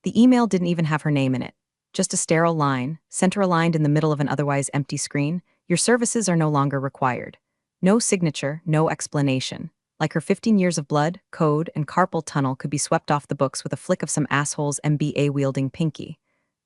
The email didn't even have her name in it. Just a sterile line, center-aligned in the middle of an otherwise empty screen. Your services are no longer required. No signature, no explanation. Like her 15 years of blood, code, and carpal tunnel could be swept off the books with a flick of some asshole's MBA-wielding pinky.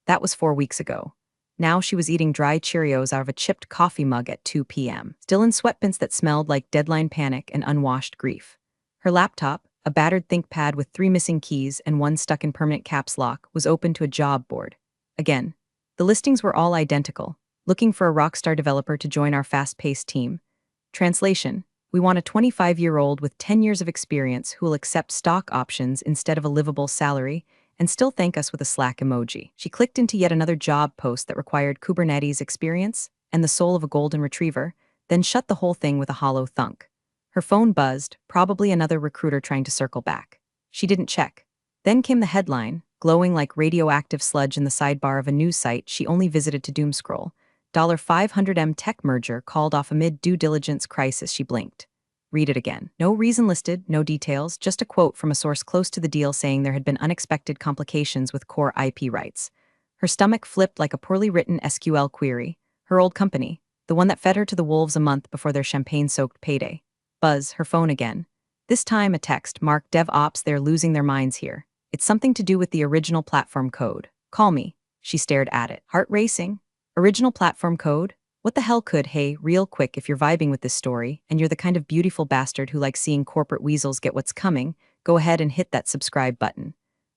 That was 4 weeks ago. Now she was eating dry Cheerios out of a chipped coffee mug at 2 p.m., still in sweatpants that smelled like deadline panic and unwashed grief. Her laptop, a battered ThinkPad with 3 missing keys and 1 stuck in permanent caps lock, was open to a job board. Again, the listings were all identical, looking for a rockstar developer to join our fast-paced team. Translation: we want a 25-year-old with 10 years of experience who will accept stock options instead of a livable salary and still thank us with a Slack emoji. She clicked into yet another job post that required Kubernetes experience and the soul of a golden retriever, then shut the whole thing with a hollow thunk. Her phone buzzed, probably another recruiter trying to circle back. She didn't check. Then came the headline, glowing like radioactive sludge in the sidebar of a news site she only visited to doomscroll. $500M tech merger called off amid due diligence crisis. She blinked. Read it again. No reason listed, no details, just a quote from a source close to the deal saying there had been unexpected complications with core IP rights. Her stomach flipped like a poorly written SQL query. Her old company, the one that fed her to the wolves a month before their champagne-soaked payday. Buzz, her phone again. This time a text marked DevOps. They're losing their minds here. It's something to do with the original platform code. Call me. She stared at it. Heart racing. Original platform code? What the hell could? Hey, real quick, if you're vibing with this story, and you're the kind of beautiful bastard who likes seeing corporate weasels get what's coming, go ahead and hit that subscribe button.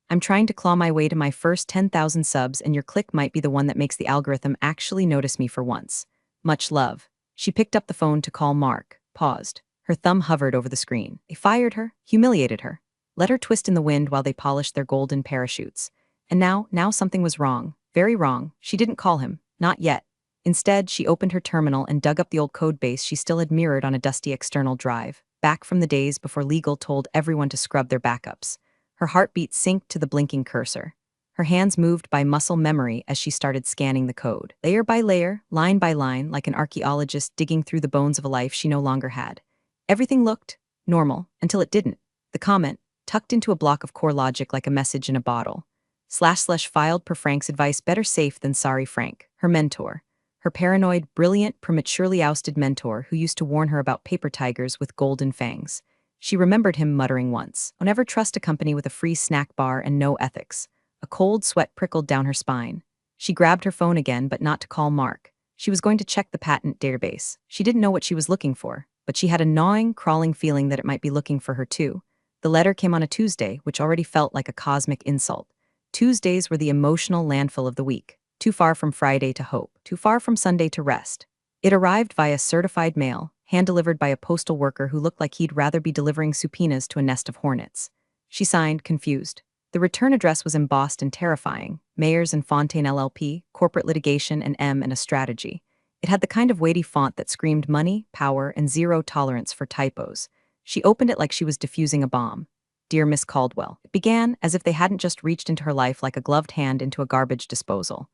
I'm trying to claw my way to my first 10,000 subs, and your click might be the one that makes the algorithm actually notice me for once. Much love. She picked up the phone to call Mark, paused. Her thumb hovered over the screen. They fired her, humiliated her, let her twist in the wind while they polished their golden parachutes. And now something was wrong, very wrong. She didn't call him, not yet. Instead, she opened her terminal and dug up the old codebase she still had mirrored on a dusty external drive, back from the days before legal told everyone to scrub their backups. Her heartbeat synced to the blinking cursor. Her hands moved by muscle memory as she started scanning the code, layer by layer, line by line, like an archaeologist digging through the bones of a life she no longer had. Everything looked normal until it didn't. The comment, tucked into a block of core logic like a message in a bottle. / filed per Frank's advice, better safe than sorry. Frank, her mentor. Her paranoid, brilliant, prematurely ousted mentor who used to warn her about paper tigers with golden fangs. She remembered him muttering once, "I'll never trust a company with a free snack bar and no ethics." A cold sweat prickled down her spine. She grabbed her phone again, but not to call Mark. She was going to check the patent database. She didn't know what she was looking for, but she had a gnawing, crawling feeling that it might be looking for her too. The letter came on a Tuesday, which already felt like a cosmic insult. Tuesdays were the emotional landfill of the week. Too far from Friday to hope, too far from Sunday to rest. It arrived via certified mail, hand-delivered by a postal worker who looked like he'd rather be delivering subpoenas to a nest of hornets. She signed, confused. The return address was embossed and terrifying: Mayers and Fontaine LLP, corporate litigation, and M and a strategy. It had the kind of weighty font that screamed money, power, and zero tolerance for typos. She opened it like she was defusing a bomb. Dear Miss Caldwell. It began as if they hadn't just reached into her life like a gloved hand into a garbage disposal.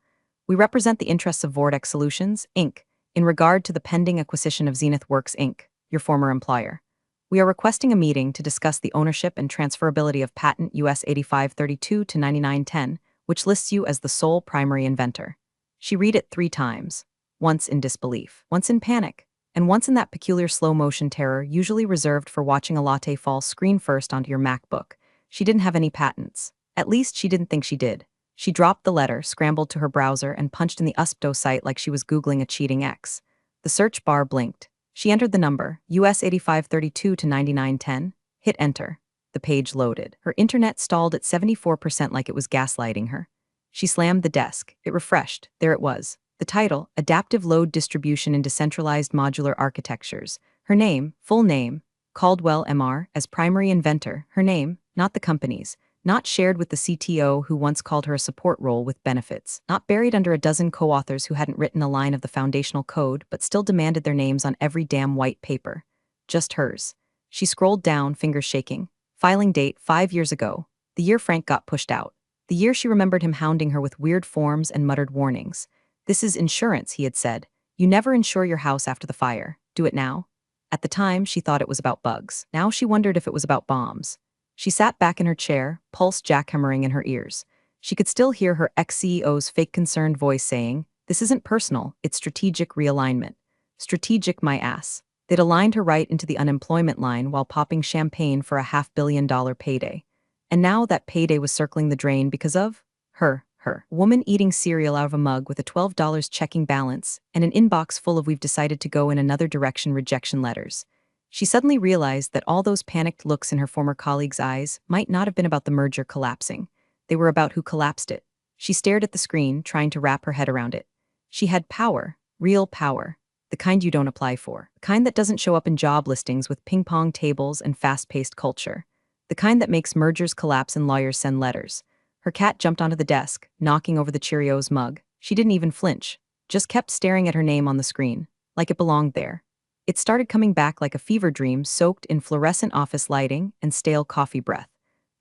We represent the interests of Vortex Solutions, Inc., in regard to the pending acquisition of Zenith Works, Inc., your former employer. We are requesting a meeting to discuss the ownership and transferability of patent US 8532 to 9910, which lists you as the sole primary inventor. She read it 3 times, once in disbelief, once in panic, and once in that peculiar slow-motion terror usually reserved for watching a latte fall screen first onto your MacBook. She didn't have any patents. At least she didn't think she did. She dropped the letter, scrambled to her browser, and punched in the USPTO site like she was Googling a cheating ex. The search bar blinked. She entered the number, US 8532 to 9910, hit enter. The page loaded. Her internet stalled at 74% like it was gaslighting her. She slammed the desk. It refreshed. There it was. The title, Adaptive Load Distribution in Decentralized Modular Architectures. Her name, full name, Caldwell MR, as primary inventor. Her name, not the company's. Not shared with the CTO who once called her a support role with benefits. Not buried under a dozen co-authors who hadn't written a line of the foundational code but still demanded their names on every damn white paper. Just hers. She scrolled down, fingers shaking. Filing date 5 years ago. The year Frank got pushed out. The year she remembered him hounding her with weird forms and muttered warnings. "This is insurance," he had said. "You never insure your house after the fire. Do it now." At the time, she thought it was about bugs. Now she wondered if it was about bombs. She sat back in her chair, pulse jackhammering in her ears. She could still hear her ex-CEO's fake concerned voice saying, "This isn't personal, it's strategic realignment." Strategic my ass. They'd aligned her right into the unemployment line while popping champagne for a $500 million payday. And now that payday was circling the drain because of her. Woman eating cereal out of a mug with a $12 checking balance and an inbox full of "we've decided to go in another direction" rejection letters. She suddenly realized that all those panicked looks in her former colleague's eyes might not have been about the merger collapsing. They were about who collapsed it. She stared at the screen, trying to wrap her head around it. She had power, real power. The kind you don't apply for. The kind that doesn't show up in job listings with ping-pong tables and fast-paced culture. The kind that makes mergers collapse and lawyers send letters. Her cat jumped onto the desk, knocking over the Cheerios mug. She didn't even flinch, just kept staring at her name on the screen, like it belonged there. It started coming back like a fever dream soaked in fluorescent office lighting and stale coffee breath.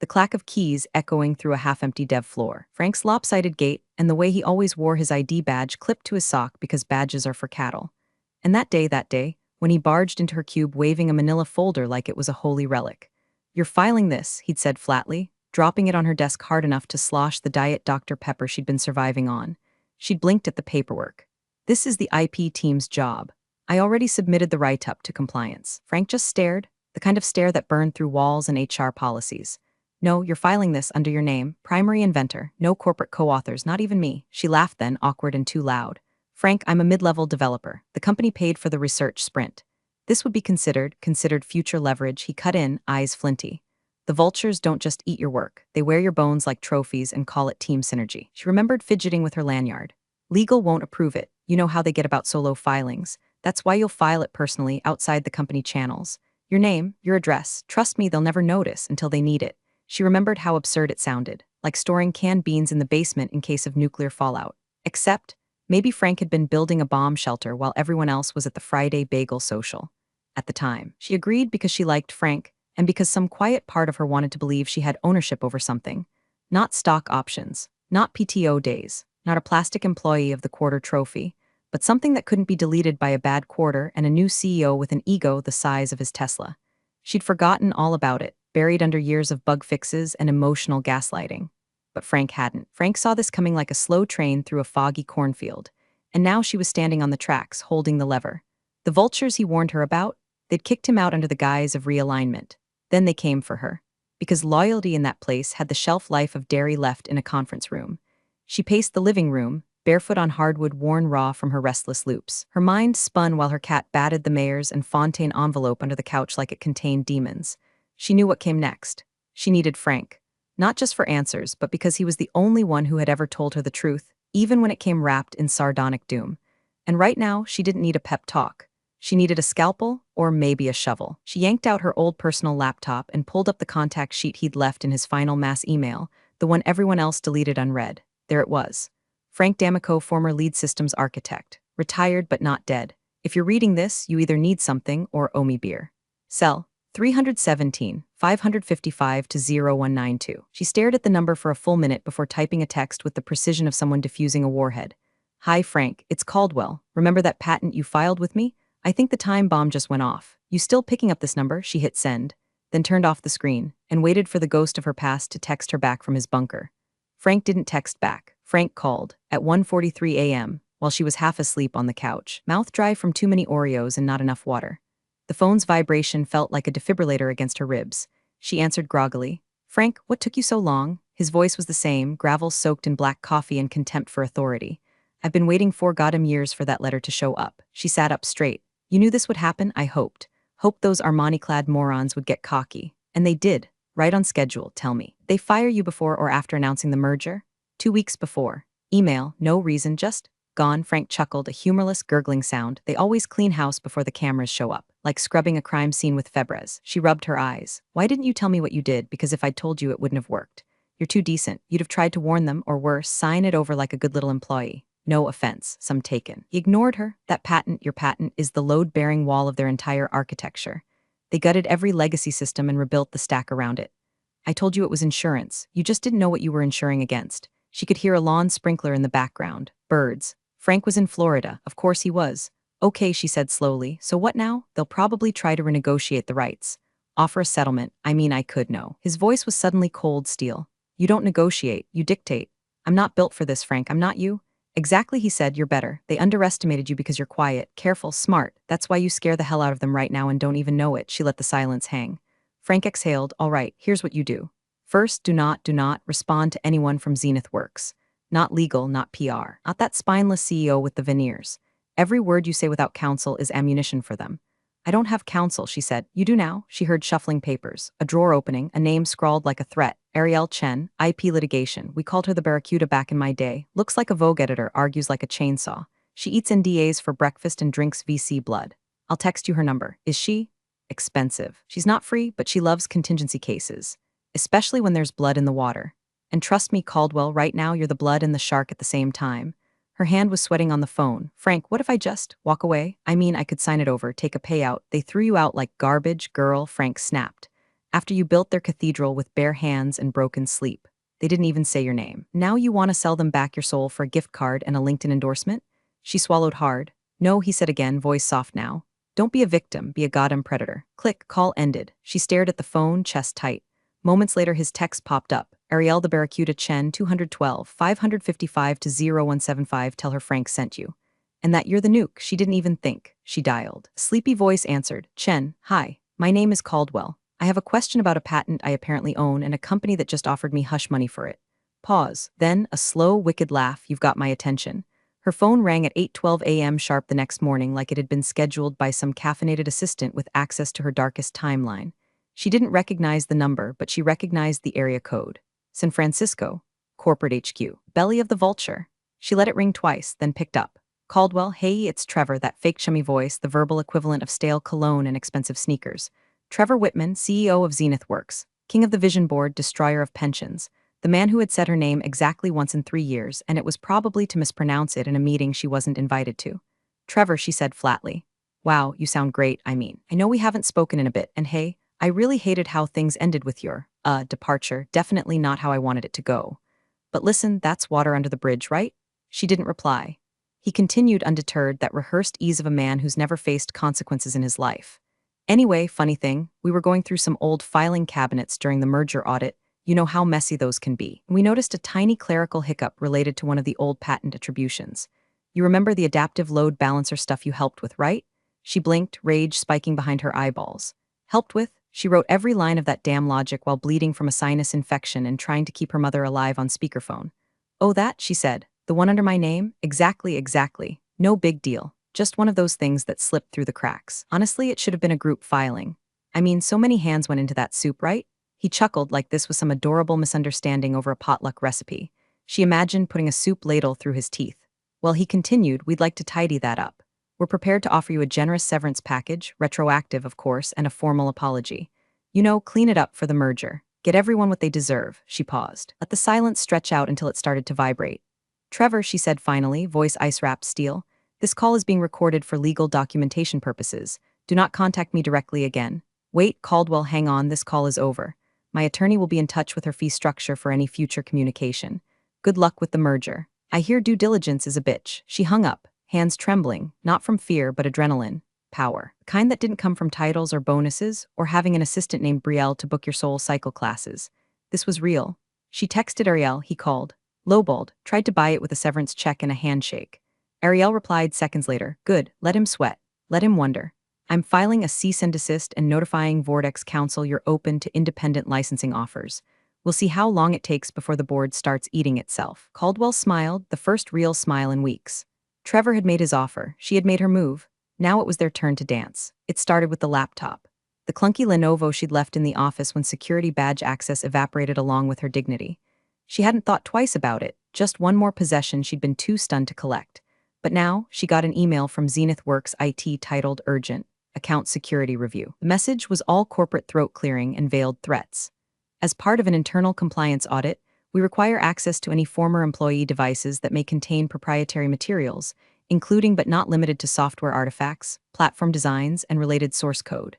The clack of keys echoing through a half-empty dev floor. Frank's lopsided gait and the way he always wore his ID badge clipped to his sock because badges are for cattle. And that day, when he barged into her cube waving a manila folder like it was a holy relic. "You're filing this," he'd said flatly, dropping it on her desk hard enough to slosh the Diet Dr. Pepper she'd been surviving on. She'd blinked at the paperwork. "This is the IP team's job. I already submitted the write-up to compliance." Frank just stared, the kind of stare that burned through walls and HR policies. "No, you're filing this under your name, primary inventor, no corporate co-authors, not even me." She laughed then, awkward and too loud. "Frank, I'm a mid-level developer. The company paid for the research sprint. This would be considered future leverage." He cut in, eyes flinty. "The vultures don't just eat your work. They wear your bones like trophies and call it team synergy." She remembered fidgeting with her lanyard. "Legal won't approve it. You know how they get about solo filings. That's why you'll file it personally, outside the company channels. Your name, your address. Trust me, they'll never notice until they need it." She remembered how absurd it sounded, like storing canned beans in the basement in case of nuclear fallout. Except, maybe Frank had been building a bomb shelter while everyone else was at the Friday bagel social. At the time, she agreed because she liked Frank, and because some quiet part of her wanted to believe she had ownership over something. Not stock options, not PTO days, not a plastic employee of the quarter trophy, but something that couldn't be deleted by a bad quarter and a new CEO with an ego the size of his Tesla. She'd forgotten all about it, buried under years of bug fixes and emotional gaslighting. But Frank hadn't. Frank saw this coming like a slow train through a foggy cornfield, and now she was standing on the tracks, holding the lever. The vultures he warned her about, they'd kicked him out under the guise of realignment. Then they came for her. Because loyalty in that place had the shelf life of dairy left in a conference room. She paced the living room, barefoot on hardwood worn raw from her restless loops. Her mind spun while her cat batted the mayor's and Fontaine envelope under the couch like it contained demons. She knew what came next. She needed Frank. Not just for answers, but because he was the only one who had ever told her the truth, even when it came wrapped in sardonic doom. And right now, she didn't need a pep talk. She needed a scalpel, or maybe a shovel. She yanked out her old personal laptop and pulled up the contact sheet he'd left in his final mass email, the one everyone else deleted unread. There it was. Frank D'Amico, former lead systems architect. Retired but not dead. If you're reading this, you either need something or owe me beer. Cell 317, 555 to 0192. She stared at the number for a full minute before typing a text with the precision of someone diffusing a warhead. "Hi Frank, it's Caldwell. Remember that patent you filed with me? I think the time bomb just went off. You still picking up this number?" She hit send, then turned off the screen, and waited for the ghost of her past to text her back from his bunker. Frank didn't text back. Frank called, at 1:43 a.m., while she was half asleep on the couch, mouth dry from too many Oreos and not enough water. The phone's vibration felt like a defibrillator against her ribs. She answered groggily. "Frank, what took you so long?" His voice was the same, gravel soaked in black coffee and contempt for authority. "I've been waiting 4 goddamn years for that letter to show up." She sat up straight. "You knew this would happen, I hoped. Hoped those Armani-clad morons would get cocky. And they did. Right on schedule, tell me. They fire you before or after announcing the merger?" 2 weeks before. Email, no reason, just gone." Frank chuckled, a humorless, gurgling sound. "They always clean house before the cameras show up, like scrubbing a crime scene with Febreze." She rubbed her eyes. "Why didn't you tell me what you did? Because if I'd told you, it wouldn't have worked. You're too decent. You'd have tried to warn them, or worse, sign it over like a good little employee. No offense, some taken." He ignored her. "That patent, your patent, is the load-bearing wall of their entire architecture. They gutted every legacy system and rebuilt the stack around it. I told you it was insurance. You just didn't know what you were insuring against." She could hear a lawn sprinkler in the background. Birds. Frank was in Florida. Of course he was. "Okay," she said slowly. "So what now?" "They'll probably try to renegotiate the rights. Offer a settlement. I mean, I could know." His voice was suddenly cold steel. "You don't negotiate, you dictate. I'm not built for this, Frank. I'm not you. Exactly, he said, you're better. They underestimated you because you're quiet, careful, smart. That's why you scare the hell out of them right now and don't even know it. She let the silence hang. Frank exhaled. All right, here's what you do. First, do not respond to anyone from Zenith Works. Not legal, not PR. Not that spineless CEO with the veneers. Every word you say without counsel is ammunition for them. I don't have counsel, she said. You do now? She heard shuffling papers, a drawer opening, a name scrawled like a threat. Ariel Chen, IP litigation. We called her the Barracuda back in my day. Looks like a Vogue editor, argues like a chainsaw. She eats NDAs for breakfast and drinks VC blood. I'll text you her number. Is she? Expensive. She's not free, but she loves contingency cases. Especially when there's blood in the water. And trust me, Caldwell, right now you're the blood and the shark at the same time. Her hand was sweating on the phone. Frank, what if I just walk away? I mean, I could sign it over, take a payout. They threw you out like garbage, girl, Frank snapped. After you built their cathedral with bare hands and broken sleep. They didn't even say your name. Now you want to sell them back your soul for a gift card and a LinkedIn endorsement? She swallowed hard. No, he said again, voice soft now. Don't be a victim, be a goddamn predator. Click, call ended. She stared at the phone, chest tight. Moments later, his text popped up. Ariel the Barracuda Chen, 212, 555 to 0175, tell her Frank sent you. And that you're the nuke. She didn't even think. She dialed. A sleepy voice answered. Chen, hi, my name is Caldwell. I have a question about a patent I apparently own and a company that just offered me hush money for it. Pause. Then, a slow, wicked laugh. You've got my attention. Her phone rang at 8:12 a.m. sharp the next morning like it had been scheduled by some caffeinated assistant with access to her darkest timeline. She didn't recognize the number, but she recognized the area code. San Francisco, corporate HQ, belly of the vulture. She let it ring twice, then picked up. Caldwell, hey, it's Trevor, that fake chummy voice, the verbal equivalent of stale cologne and expensive sneakers. Trevor Whitman, CEO of Zenith Works, king of the vision board, destroyer of pensions, the man who had said her name exactly once in 3 years, and it was probably to mispronounce it in a meeting she wasn't invited to. Trevor, she said flatly. Wow, you sound great, I mean. I know we haven't spoken in a bit, and hey, I really hated how things ended with your, departure, definitely not how I wanted it to go. But listen, that's water under the bridge, right? She didn't reply. He continued undeterred, that rehearsed ease of a man who's never faced consequences in his life. Anyway, funny thing, we were going through some old filing cabinets during the merger audit. You know how messy those can be. We noticed a tiny clerical hiccup related to one of the old patent attributions. You remember the adaptive load balancer stuff you helped with, right? She blinked, rage spiking behind her eyeballs. Helped with? She wrote every line of that damn logic while bleeding from a sinus infection and trying to keep her mother alive on speakerphone. Oh, that, she said. The one under my name? Exactly. No big deal. Just one of those things that slipped through the cracks. Honestly, it should have been a group filing. I mean, so many hands went into that soup, right? He chuckled like this was some adorable misunderstanding over a potluck recipe. She imagined putting a soup ladle through his teeth. Well, he continued, we'd like to tidy that up. We're prepared to offer you a generous severance package, retroactive, of course, and a formal apology. You know, clean it up for the merger. Get everyone what they deserve. She paused. Let the silence stretch out until it started to vibrate. Trevor, she said finally, voice ice-wrapped steel. This call is being recorded for legal documentation purposes. Do not contact me directly again. Wait, Caldwell, hang on, this call is over. My attorney will be in touch with her fee structure for any future communication. Good luck with the merger. I hear due diligence is a bitch. She hung up, hands trembling, not from fear but adrenaline. Power. The kind that didn't come from titles or bonuses, or having an assistant named Brielle to book your soul cycle classes. This was real. She texted Ariel, he called. Lowballed, tried to buy it with a severance check and a handshake. Ariel replied seconds later, good, let him sweat. Let him wonder. I'm filing a cease and desist and notifying Vortex Council you're open to independent licensing offers. We'll see how long it takes before the board starts eating itself. Caldwell smiled, the first real smile in weeks. Trevor had made his offer. She had made her move. Now it was their turn to dance. It started with the laptop. The clunky Lenovo she'd left in the office when security badge access evaporated along with her dignity. She hadn't thought twice about it, just one more possession she'd been too stunned to collect. But now, she got an email from Zenith Works IT titled Urgent, Account Security Review. The message was all corporate throat-clearing and veiled threats. As part of an internal compliance audit, we require access to any former employee devices that may contain proprietary materials, including but not limited to software artifacts, platform designs, and related source code.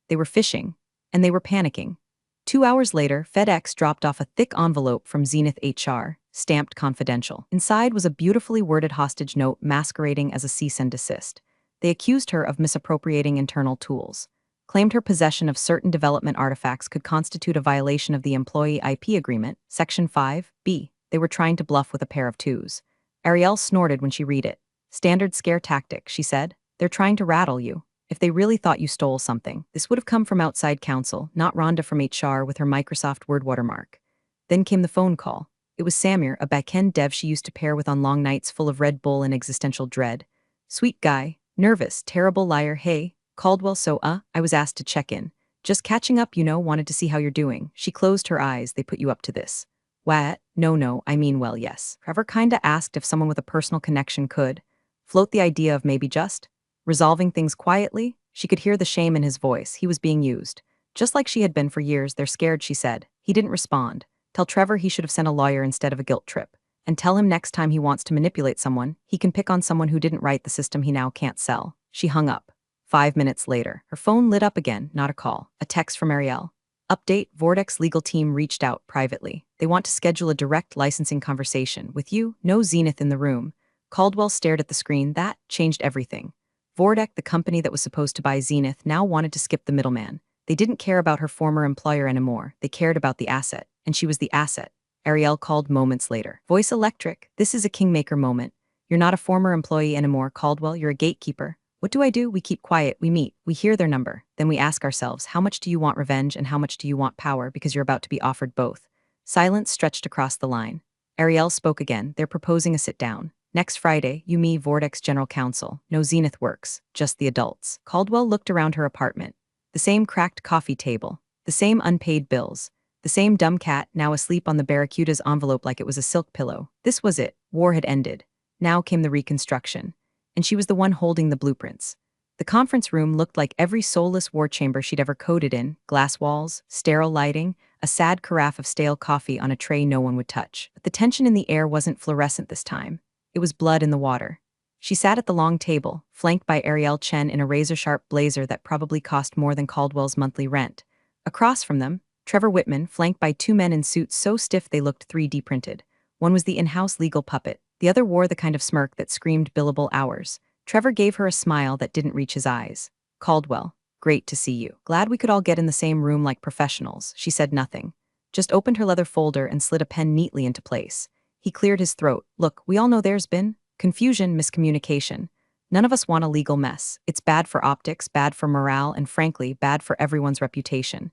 They were phishing, and they were panicking. 2 hours later, FedEx dropped off a thick envelope from Zenith HR, stamped confidential. Inside was a beautifully worded hostage note masquerading as a cease and desist. They accused her of misappropriating internal tools, claimed her possession of certain development artifacts could constitute a violation of the Employee IP Agreement, Section 5(b). They were trying to bluff with a pair of twos. Ariel snorted when she read it. Standard scare tactic, she said. They're trying to rattle you. If they really thought you stole something, this would have come from outside counsel, not Rhonda from HR with her Microsoft Word watermark. Then came the phone call. It was Samir, a back-end dev she used to pair with on long nights full of Red Bull and existential dread. Sweet guy, nervous, terrible liar, hey, Caldwell, so I was asked to check in. Just catching up, wanted to see how you're doing. She closed her eyes, they put you up to this. What? No, I mean well, yes. Trevor kinda asked if someone with a personal connection could float the idea of maybe just resolving things quietly. She could hear the shame in his voice. He was being used. Just like she had been for years, they're scared, she said. He didn't respond. Tell Trevor he should have sent a lawyer instead of a guilt trip. And tell him next time he wants to manipulate someone, he can pick on someone who didn't write the system he now can't sell. She hung up. 5 minutes later, her phone lit up again, not a call. A text from Ariel. Update, Vortex legal team reached out privately. They want to schedule a direct licensing conversation with you, no Zenith in the room. Caldwell stared at the screen. That changed everything. Vortex, the company that was supposed to buy Zenith, now wanted to skip the middleman. They didn't care about her former employer anymore. They cared about the asset, and she was the asset. Ariel called moments later. Voice electric. This is a kingmaker moment. You're not a former employee anymore, Caldwell. You're a gatekeeper. What do? We keep quiet, we meet, we hear their number. Then we ask ourselves, how much do you want revenge and how much do you want power, because you're about to be offered both. Silence stretched across the line. Ariel spoke again. They're proposing a sit-down. Next Friday, you, me, Vortex General Counsel. No Zenith works, just the adults. Caldwell looked around her apartment. The same cracked coffee table. The same unpaid bills. The same dumb cat, now asleep on the Barracuda's envelope like it was a silk pillow. This was it. War had ended. Now came the reconstruction. And she was the one holding the blueprints. The conference room looked like every soulless war chamber she'd ever coded in, glass walls, sterile lighting, a sad carafe of stale coffee on a tray no one would touch. But the tension in the air wasn't fluorescent this time. It was blood in the water. She sat at the long table, flanked by Ariel Chen in a razor-sharp blazer that probably cost more than Caldwell's monthly rent. Across from them, Trevor Whitman, flanked by two men in suits so stiff they looked 3D printed. One was the in-house legal puppet. The other wore the kind of smirk that screamed billable hours. Trevor gave her a smile that didn't reach his eyes. Caldwell, great to see you. Glad we could all get in the same room like professionals. She said nothing. Just opened her leather folder and slid a pen neatly into place. He cleared his throat. Look, we all know there's been confusion, miscommunication. None of us want a legal mess. It's bad for optics, bad for morale, and frankly, bad for everyone's reputation.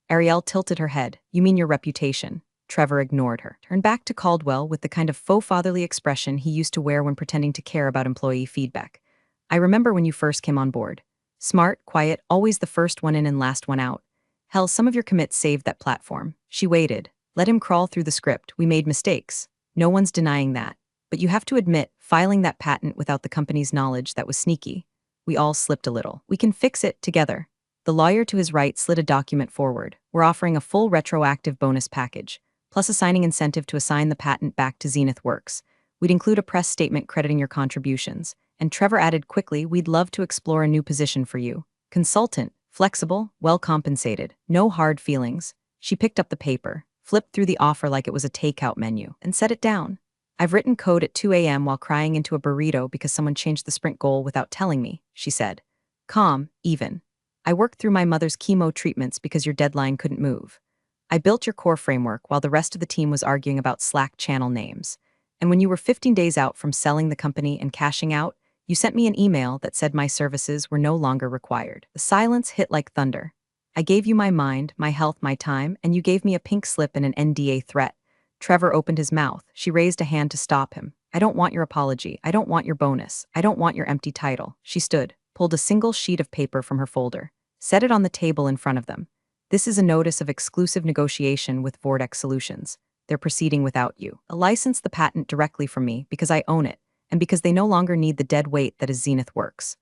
Ariel tilted her head. You mean your reputation? Trevor ignored her. Turned back to Caldwell with the kind of faux fatherly expression he used to wear when pretending to care about employee feedback. I remember when you first came on board. Smart, quiet, always the first one in and last one out. Hell, some of your commits saved that platform. She waited. Let him crawl through the script. We made mistakes. No one's denying that. But you have to admit, filing that patent without the company's knowledge, that was sneaky. We all slipped a little. We can fix it together. The lawyer to his right slid a document forward. We're offering a full retroactive bonus package, plus a signing incentive to assign the patent back to Zenith Works. We'd include a press statement crediting your contributions. And Trevor added quickly, we'd love to explore a new position for you. Consultant, flexible, well compensated, no hard feelings. She picked up the paper, flipped through the offer like it was a takeout menu, and set it down. I've written code at 2 a.m. while crying into a burrito because someone changed the sprint goal without telling me, she said. Calm, even. I worked through my mother's chemo treatments because your deadline couldn't move. I built your core framework while the rest of the team was arguing about Slack channel names. And when you were 15 days out from selling the company and cashing out, you sent me an email that said my services were no longer required. The silence hit like thunder. I gave you my mind, my health, my time, and you gave me a pink slip and an NDA threat. Trevor opened his mouth. She raised a hand to stop him. I don't want your apology. I don't want your bonus. I don't want your empty title. She stood, pulled a single sheet of paper from her folder, set it on the table in front of them. This is a notice of exclusive negotiation with Vortex Solutions. They're proceeding without you. I license the patent directly from me because I own it, and because they no longer need the dead weight that is Zenith Works.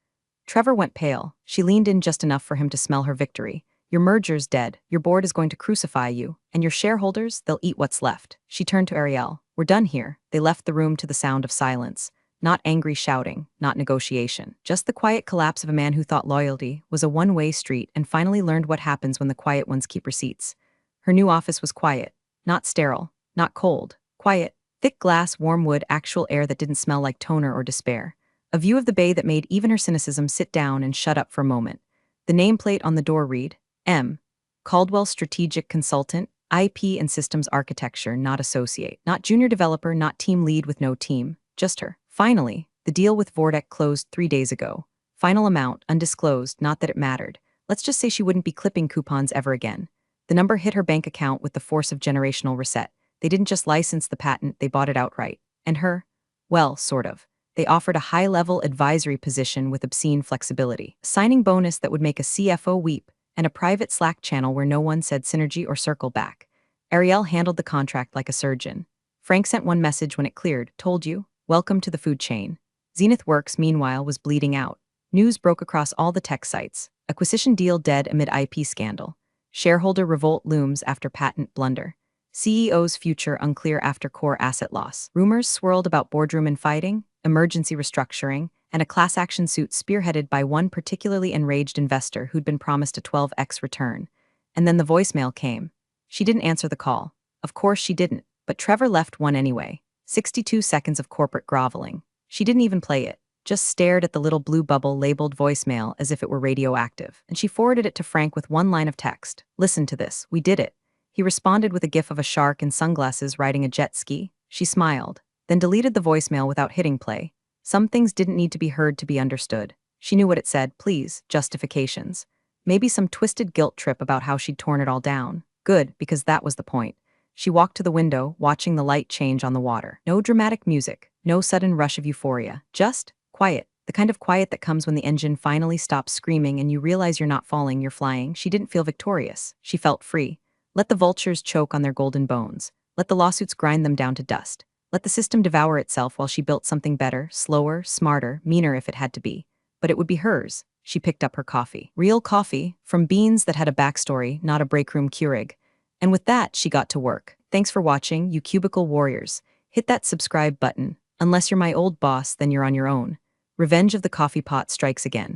Trevor went pale. She leaned in just enough for him to smell her victory. Your merger's dead, your board is going to crucify you, and your shareholders, they'll eat what's left. She turned to Ariel. We're done here. They left the room to the sound of silence. Not angry shouting, not negotiation. Just the quiet collapse of a man who thought loyalty was a one-way street and finally learned what happens when the quiet ones keep receipts. Her new office was quiet. Not sterile, not cold. Quiet. Thick glass, warm wood, actual air that didn't smell like toner or despair. A view of the bay that made even her cynicism sit down and shut up for a moment. The nameplate on the door read, M. Caldwell Strategic Consultant, IP and systems architecture, not associate. Not junior developer, not team lead with no team. Just her. Finally, the deal with Vortek closed 3 days ago. Final amount, undisclosed, not that it mattered. Let's just say she wouldn't be clipping coupons ever again. The number hit her bank account with the force of generational reset. They didn't just license the patent, they bought it outright. And her? Well, sort of. They offered a high-level advisory position with obscene flexibility, a signing bonus that would make a CFO weep, and a private Slack channel where no one said synergy or circle back. Ariel handled the contract like a surgeon. Frank sent one message when it cleared, told you, welcome to the food chain. Zenith Works, meanwhile, was bleeding out. News broke across all the tech sites. Acquisition deal dead amid IP scandal. Shareholder revolt looms after patent blunder. CEO's future unclear after core asset loss. Rumors swirled about boardroom infighting, emergency restructuring, and a class action suit spearheaded by one particularly enraged investor who'd been promised a 12x return. And then the voicemail came. She didn't answer the call. Of course she didn't, but Trevor left one anyway. 62 seconds of corporate groveling. She didn't even play it, just stared at the little blue bubble labeled voicemail as if it were radioactive. And she forwarded it to Frank with one line of text. Listen to this, we did it. He responded with a gif of a shark in sunglasses riding a jet ski. She smiled, then deleted the voicemail without hitting play. Some things didn't need to be heard to be understood. She knew what it said, please, justifications. Maybe some twisted guilt trip about how she'd torn it all down. Good, because that was the point. She walked to the window, watching the light change on the water. No dramatic music, no sudden rush of euphoria. Just quiet. The kind of quiet that comes when the engine finally stops screaming and you realize you're not falling, you're flying. She didn't feel victorious. She felt free. Let the vultures choke on their golden bones. Let the lawsuits grind them down to dust. Let the system devour itself while she built something better, slower, smarter, meaner if it had to be. But it would be hers. She picked up her coffee. Real coffee, from beans that had a backstory, not a breakroom Keurig. And with that, she got to work. Thanks for watching, you cubicle warriors. Hit that subscribe button. Unless you're my old boss, then you're on your own. Revenge of the coffee pot strikes again.